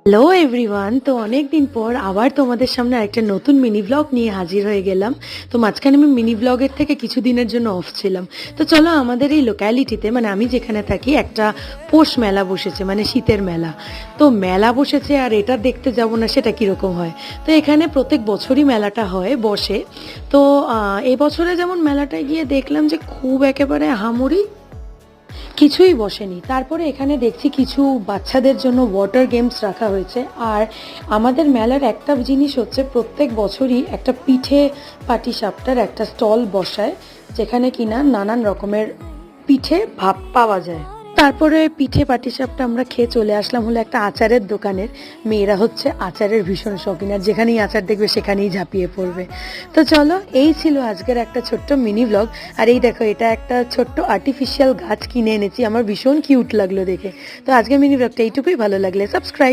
Hello everyone, তো অনেক দিন পর আবার তোমাদের সামনে একটা নতুন মিনি ব্লগ নিয়ে হাজির হয়ে গেলাম। তো মাঝখানে আমি মিনি ব্লগের থেকে কিছুদিনের জন্য অফ ছিলাম। তো চলো, আমাদের এই লোক্যালিটিতে মানে আমি যেখানে থাকি একটা পৌষ মেলা বসেছে, মানে শীতের মেলা। তো মেলা বসেছে আর এটা দেখতে যাব না সেটা কীরকম হয়। তো এখানে প্রত্যেক বছরই মেলাটা বসে। তো এবছরে যেমন মেলাটায় গিয়ে দেখলাম যে খুব একেবারে আহামরি কিছুই বসেনি। তারপরে এখানে দেখছি কিছু বাচ্চাদের জন্য ওয়াটার গেমস রাখা হয়েছে। আর আমাদের মেলার একটা জিনিস হচ্ছে, প্রত্যেক বছরই একটা পিঠে পাটিসাপটার একটা স্টল বসায়, যেখানে কিনা নানান রকমের পিঠে ভাব পাওয়া যায়। তারপরে পিঠে পাটিসাপটা আমরা খেয়ে চলে আসলাম হলো একটা আচারের দোকানের। মেয়েরা হচ্ছে আচারের ভীষণ শৌখিন, আর যেখানেই আচার দেখবে সেখানেই ঝাঁপিয়ে পড়বে। তো চলো, এই ছিল আজকের একটা ছোট্ট মিনি ব্লগ। আর এই দেখো, এটা একটা ছোট্ট আর্টিফিশিয়াল গাছ কিনে এনেছি, আমার ভীষণ কিউট লাগলো দেখে। তো আজকের মিনি ব্লগটা এইটুকুই। ভালো লাগলে সাবস্ক্রাইব।